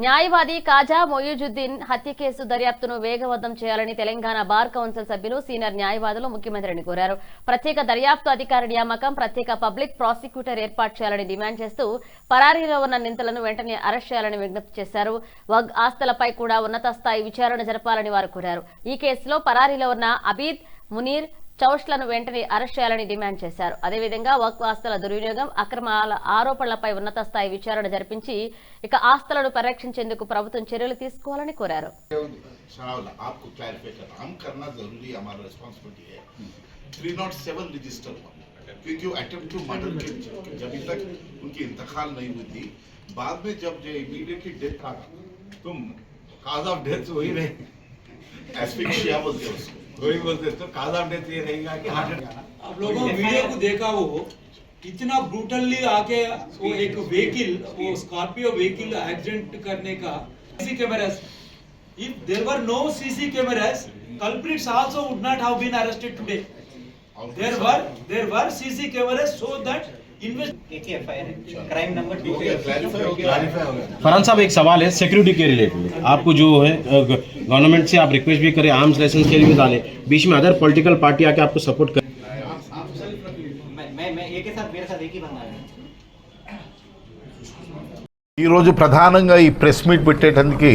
న్యాయవాది కాజా మొయిజుద్దీన్ హత్య కేసు దర్యాప్తును వేగవంతం చేయాలని తెలంగాణ బార్ కౌన్సిల్ సభ్యులు సీనియర్ న్యాయవాదులు ముఖ్యమంత్రిని కోరారు. ప్రత్యేక దర్యాప్తు అధికారి నియామకం, ప్రత్యేక పబ్లిక్ ప్రాసిక్యూటర్ ఏర్పాటు చేయాలని డిమాండ్ చేస్తూ పరారీలో ఉన్న నిందితులను వెంటనే అరెస్ట్ చేయాలని విజ్ఞప్తి చేశారు. వగ్ ఆస్తులపై కూడా ఉన్నత స్థాయి విచారణ జరపాలని వారు కోరారు. ఈ కేసులో పరారీలో ఉన్న అబీద్, మునీర్, చౌష్లను వెంటనే అరెస్ట్ చేయాలని డిమాండ్ చేశారు. అదేవిధంగా వక్ఫ్ ఆస్తుల దుర్వినియోగం, అక్రమాల ఆరోపణలపై ఉన్నత స్థాయి విచారణ జరిపించి ఇక ఆస్తులను పరిరక్షించేందుకు ప్రభుత్వం చర్యలు తీసుకోవాలని కోరారు. वही बोलते तो काज ऑफ डेथ ये रहेगा कि हार्ट अटैक। आप लोगों वीडियो को देखा वो इतना ब्रूटली आके वो एक व्हीकल, वो स्कॉर्पियो व्हीकल एक्सीडेंट करने का CC cameras, if there were no CC cameras, culprits also would not have been arrested today. There were CC cameras so that crime number 2 Farhan साहब, एक सवाल है सिक्योरिटी के रिलेटेड। आपको जो है गवर्नमेंट से आप रिक्वेस्ट भी करें, आर्म्स लाइसेंस के लिए भी डालें, बीच में अदर पॉलिटिकल पार्टी आके आपको सपोर्ट कर। मैं एक साथ मेरे साथ एक ही बंदा है। ఈ రోజు ప్రధానంగా ఈ ప్రెస్ మీట్ పెట్టేటందుకు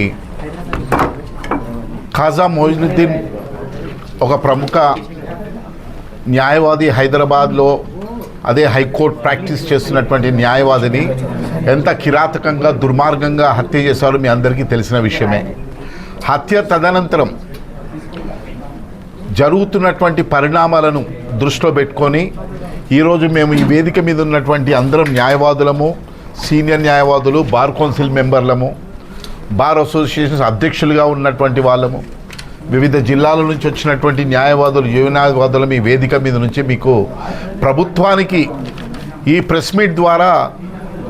ఖాజా మొయిజుద్దీన్ ఒక ప్రముఖ న్యాయవాది, హైదరాబాద్లో అదే హైకోర్టు ప్రాక్టీస్ చేస్తున్నటువంటి న్యాయవాదిని ఎంత కిరాతకంగా, దుర్మార్గంగా హత్య చేశారో మీ అందరికీ తెలిసిన విషయమే. హత్య తదనంతరం జరుగుతున్నటువంటి పరిణామాలను దృష్టిలో పెట్టుకొని ఈరోజు మేము ఈ వేదిక మీద ఉన్నటువంటి అందరం న్యాయవాదులము, సీనియర్ న్యాయవాదులు, బార్ కౌన్సిల్ మెంబర్లము, బార్ అసోసియేషన్స్ అధ్యక్షులుగా ఉన్నటువంటి వాళ్ళము, వివిధ జిల్లాల నుంచి వచ్చినటువంటి న్యాయవాదులు, యువ న్యాయవాదులు మీ వేదిక మీద నుంచి మీకు ప్రభుత్వానికి ఈ ప్రెస్ మీట్ ద్వారా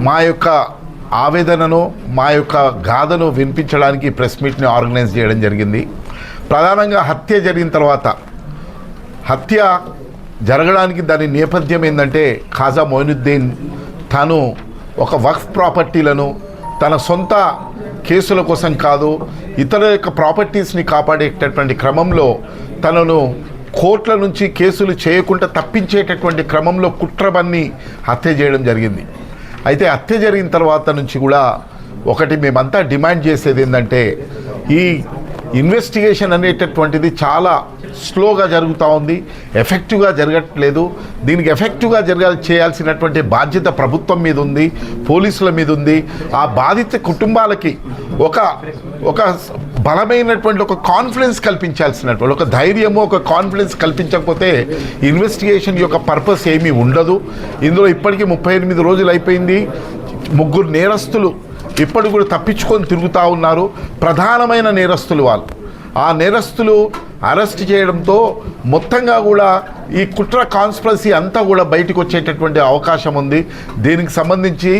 మా యొక్క ఆవేదనను, మా యొక్క గాథను వినిపించడానికి ప్రెస్ మీట్ని ఆర్గనైజ్ చేయడం జరిగింది. ప్రధానంగా హత్య జరిగిన తర్వాత, హత్య జరగడానికి దాని నేపథ్యం ఏంటంటే ఖాజా మొయినుద్దీన్ తను ఒక వక్ఫ్ ప్రాపర్టీలను తన సొంత కేసుల కోసం కాదు, ఇతరుల యొక్క ప్రాపర్టీస్ని కాపాడేటటువంటి క్రమంలో తనను కోర్టుల నుంచి కేసులు చేయకుండా తప్పించేటటువంటి క్రమంలో కుట్రబన్ని హత్య చేయడం జరిగింది. అయితే హత్య జరిగిన తర్వాత నుంచి కూడా ఒకటి మేమంతా డిమాండ్ చేసేది ఏంటంటే, ఈ ఇన్వెస్టిగేషన్ అనేటటువంటిది చాలా స్లోగా జరుగుతూ ఉంది, ఎఫెక్టివ్గా జరగట్లేదు. దీనికి ఎఫెక్టివ్గా చేయాల్సినటువంటి బాధ్యత ప్రభుత్వం మీద ఉంది, పోలీసుల మీద ఉంది. ఆ బాధిత కుటుంబాలకి ఒక బలమైనటువంటి ఒక కాన్ఫిడెన్స్ కల్పించాల్సినటువంటి ఒక ధైర్యము, ఒక కాన్ఫిడెన్స్ కల్పించకపోతే ఇన్వెస్టిగేషన్ యొక్క పర్పస్ ఏమీ ఉండదు. ఇందులో ఇప్పటికీ 38 రోజులు అయిపోయింది. 3 నేరస్తులు ఇప్పటి కూడా తప్పించుకొని తిరుగుతూ ఉన్నారు. ప్రధానమైన నేరస్తులు వాళ్ళు. ఆ నేరస్తులు అరెస్ట్ చేయడంతో మొత్తంగా కూడా ఈ కుట్ర కాన్స్పిరసీ అంతా కూడా బయటకు వచ్చేటటువంటి అవకాశం ఉంది. దీనికి సంబంధించి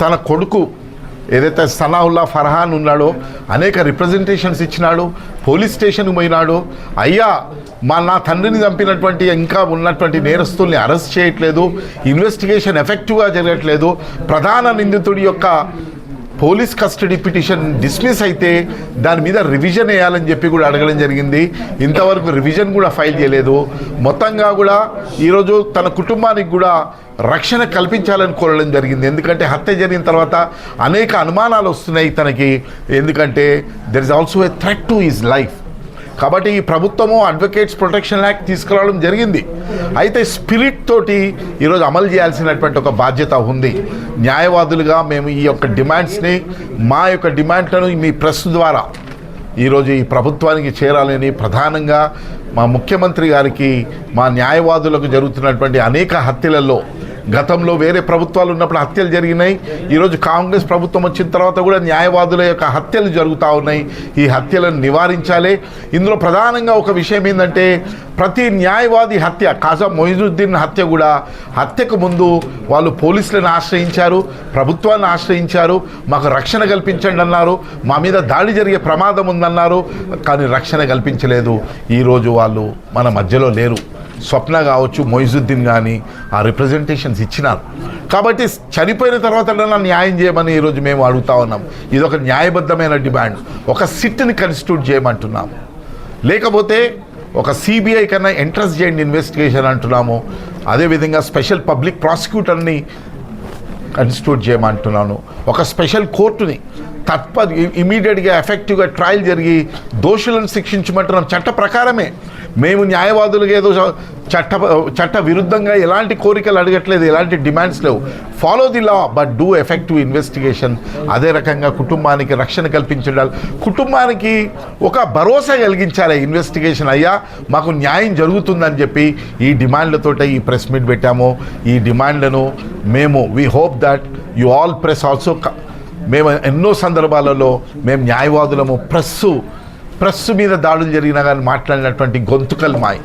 తన కొడుకు ఏదైతే సనావుల్లా ఫర్హాన్ ఉన్నాడో అనేక రిప్రజెంటేషన్స్ ఇచ్చినాడు, పోలీస్ స్టేషన్కి పోయినాడు. అయ్యా, నా తండ్రిని చంపినటువంటి ఇంకా ఉన్నటువంటి నేరస్తుల్ని అరెస్ట్ చేయట్లేదు, ఇన్వెస్టిగేషన్ ఎఫెక్టివ్గా జరగట్లేదు, ప్రధాన నిందితుడి యొక్క పోలీస్ కస్టడీ పిటిషన్ డిస్మిస్ అయితే దాని మీద రివిజన్ వేయాలని చెప్పి కూడా అడగడం జరిగింది. ఇంతవరకు రివిజన్ కూడా ఫైల్ చేయలేదు. మొత్తంగా కూడా ఈరోజు తన కుటుంబానికి కూడా రక్షణ కల్పించాలని కోరడం జరిగింది. ఎందుకంటే హత్య జరిగిన తర్వాత అనేక అనుమానాలు వస్తున్నాయి తనకి. ఎందుకంటే there is also a threat to his life. కాబట్టి ఈ ప్రభుత్వము అడ్వకేట్స్ ప్రొటెక్షన్ యాక్ట్ తీసుకురావడం జరిగింది. అయితే స్పిరిట్ తోటి ఈరోజు అమలు చేయాల్సినటువంటి ఒక బాధ్యత ఉంది. న్యాయవాదులుగా మేము ఈ యొక్క డిమాండ్స్ని, మా యొక్క డిమాండ్లను మీ ప్రెస్ ద్వారా ఈరోజు ఈ ప్రభుత్వానికి చేరాలని, ప్రధానంగా మా ముఖ్యమంత్రి గారికి, మా న్యాయవాదులకు జరుగుతున్నటువంటి అనేక హత్యలలో గతంలో వేరే ప్రభుత్వాలు ఉన్నప్పుడు హత్యలు జరిగినాయి. ఈరోజు కాంగ్రెస్ ప్రభుత్వం వచ్చిన తర్వాత కూడా న్యాయవాదుల యొక్క హత్యలు జరుగుతూ ఉన్నాయి. ఈ హత్యలను నివారించాలి. ఇందులో ప్రధానంగా ఒక విషయం ఏంటంటే, ప్రతి న్యాయవాది హత్య, ఖాజా మొయిజుద్దీన్ హత్య కూడా హత్యకు ముందు వాళ్ళు పోలీసులను ఆశ్రయించారు, ప్రభుత్వాన్ని ఆశ్రయించారు, మాకు రక్షణ కల్పించండి అన్నారు, మా మీద దాడి జరిగే ప్రమాదం ఉందన్నారు. కానీ రక్షణ కల్పించలేదు. ఈరోజు వాళ్ళు మన మధ్యలో లేరు. స్వప్న కావచ్చు, మొయిజుద్దీన్ కానీ ఆ రిప్రజెంటేషన్స్ ఇచ్చినారు. కాబట్టి చనిపోయిన తర్వాత న్యాయం చేయమని ఈరోజు మేము అడుగుతా ఉన్నాం. ఇది ఒక న్యాయబద్ధమైన డిమాండ్. ఒక సిట్ని కన్స్టిట్యూట్ చేయమంటున్నాము, లేకపోతే ఒక సిబిఐ కన్నా ఇంట్రెస్ట్ చేయండి ఇన్వెస్టిగేషన్ అంటున్నాము. అదేవిధంగా స్పెషల్ పబ్లిక్ ప్రాసిక్యూటర్ని కన్స్టిట్యూట్ చేయమంటున్నాను. ఒక స్పెషల్ కోర్టుని ఇమీడియట్గా ఎఫెక్టివ్గా ట్రయల్ జరిగి దోషులను శిక్షించమంటున్నాం. చట్ట ప్రకారమే మేము న్యాయవాదులుగా ఏదో చట్ట విరుద్ధంగా ఎలాంటి కోరికలు అడగట్లేదు, ఎలాంటి డిమాండ్స్ లేవు. Follow the law but do effective investigation. అదే రకంగా కుటుంబానికి రక్షణ కల్పించాలి, కుటుంబానికి ఒక భరోసా కలిగించాలి. ఇన్వెస్టిగేషన్ అయ్యా మాకు న్యాయం జరుగుతుందని చెప్పి ఈ డిమాండ్లతోటే ఈ ప్రెస్ మీట్ పెట్టాము. ఈ డిమాండ్లను మేము we hope that you all press also. మేము ఎన్నో సందర్భాలలో మేము న్యాయవాదులము ప్రెస్ మీద దాడులు జరిగినా కానీ మాట్లాడినటువంటి గొంతుకలు మాయి.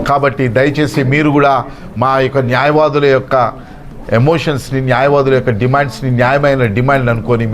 కాబట్టి దయచేసి మీరు కూడా మా యొక్క న్యాయవాదుల యొక్క ఎమోషన్స్ని, న్యాయవాదుల యొక్క డిమాండ్స్ని న్యాయమైన డిమాండ్లు అనుకొని